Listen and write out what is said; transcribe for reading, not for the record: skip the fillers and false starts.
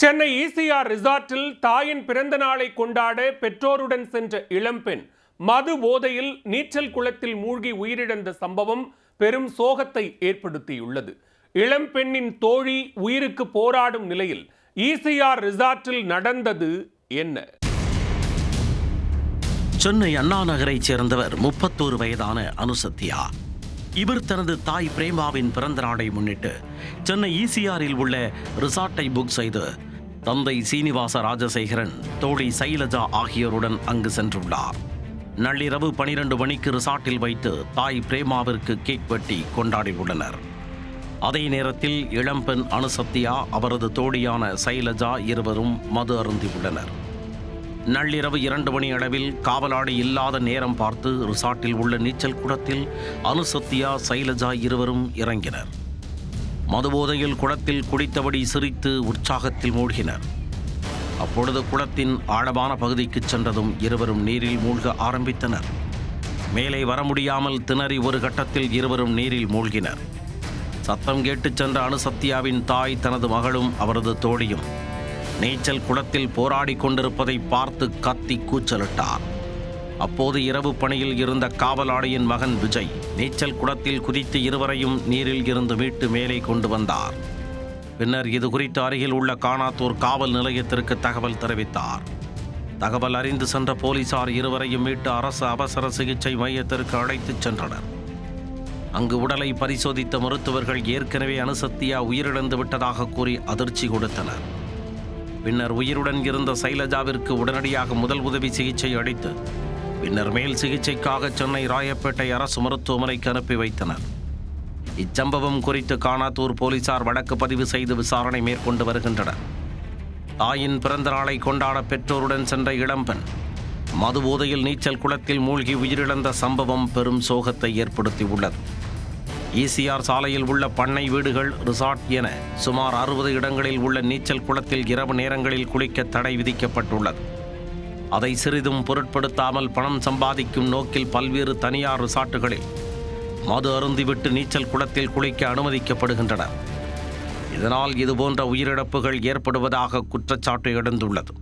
Chennai ECR ரிசார்ட்டில் தாயின் பிறந்த நாளை கொண்டாட பெற்றோருடன் சென்ற இளம்பெண் மது போதையில் நீச்சல் குளத்தில் மூழ்கி உயிரிழந்த சம்பவம் பெரும் சோகத்தை ஏற்படுத்தியுள்ளது. இளம்பெண்ணின் தோழி உயிருக்கு போராடும் நிலையில் ஈசிஆர் ரிசார்ட்டில் நடந்தது என்ன? சென்னை அண்ணா நகரைச் சேர்ந்தவர் 31 வயதான அனுசத்தியா. இவர் தனது தாய் பிரேமாவின் பிறந்த நாளை முன்னிட்டு சென்னை ஈசிஆரில் உள்ள ரிசார்ட்டை புக் செய்து தந்தை சீனிவாச ராஜசேகரன், தோழி சைலஜா ஆகியோருடன் அங்கு சென்றுள்ளார். நள்ளிரவு 12 மணிக்கு ரிசார்ட்டில் வைத்து தாய் பிரேமாவிற்கு கேக் வெட்டி கொண்டாடியுள்ளனர். அதே நேரத்தில் இளம்பெண் அனுசத்தியா, அவரது தோழியான சைலஜா இருவரும் மது அருந்தியுள்ளனர். நள்ளிரவு 2 மணி அளவில் காவலாளி இல்லாத நேரம் பார்த்து ரிசார்ட்டில் உள்ள நீச்சல் குளத்தில் அனுசத்தியா, சைலஜா இருவரும் இறங்கினர். மதுபோதையில் குளத்தில் குடித்தபடி சிரித்து உற்சாகத்தில் மூழ்கினர். அப்பொழுது குளத்தின் ஆழமான பகுதிக்கு சென்றதும் இருவரும் நீரில் மூழ்க ஆரம்பித்தனர். மேலே வர முடியாமல் திணறி ஒரு கட்டத்தில் இருவரும் நீரில் மூழ்கினர். சத்தம் கேட்டு சென்ற அனுசத்தியாவின் தாய், தனது மகளும் அவரது தோழியும் நீச்சல் குளத்தில் போராடி கொண்டிருப்பதை பார்த்து கத்தி கூச்சலிட்டார். அப்போது இரவு பணியில் இருந்த காவலாளியின் மகன் விஜய் நீச்சல் குளத்தில் குதித்து இருவரையும் நீரில் இருந்து மீட்டு மேலே கொண்டு வந்தார். பின்னர் இது குறித்து அருகில் உள்ள கானாத்தூர் காவல் நிலையத்திற்கு தகவல் தெரிவித்தார். தகவல் அறிந்து சென்ற போலீசார் இருவரையும் மீட்டு அரசு அவசர சிகிச்சை மையத்திற்கு அழைத்துச் சென்றனர். அங்கு உடலை பரிசோதித்த மருத்துவர்கள் ஏற்கனவே அனுசத்தியா உயிரிழந்து விட்டதாக கூறி அதிர்ச்சி கொடுத்தனர். பின்னர் உயிருடன் இருந்த சைலஜாவிற்கு உடனடியாக முதல் உதவி சிகிச்சை அளித்து பின்னர் மேல் சிகிச்சைக்காக சென்னை ராயப்பேட்டை அரசு மருத்துவமனைக்கு அனுப்பி வைத்தனர். இச்சம்பவம் குறித்து கானாத்தூர் போலீசார் வழக்கு பதிவு செய்து விசாரணை மேற்கொண்டு வருகின்றனர். தாயின் பிறந்த நாளை கொண்டாட பெற்றோருடன் சென்ற இளம்பெண் மது போதையில் நீச்சல் குளத்தில் மூழ்கி உயிரிழந்த சம்பவம் பெரும் சோகத்தை ஏற்படுத்தியுள்ளது. ஈசிஆர் சாலையில் உள்ள பண்ணை வீடுகள், ரிசார்ட் என சுமார் 60 இடங்களில் உள்ள நீச்சல் குளத்தில் இரவு நேரங்களில் குளிக்க தடை விதிக்கப்பட்டுள்ளது. அதை சிறிதும் பொருட்படுத்தாமல் பணம் சம்பாதிக்கும் நோக்கில் பல்வேறு தனியார் ரிசார்ட்டுகளில் மது அருந்திவிட்டு நீச்சல் குளத்தில் குளிக்க அனுமதிக்கப்படுகின்றனர். இதனால் இதுபோன்ற உயிரிழப்புகள் ஏற்படுவதாக குற்றச்சாட்டு எழுந்துள்ளது.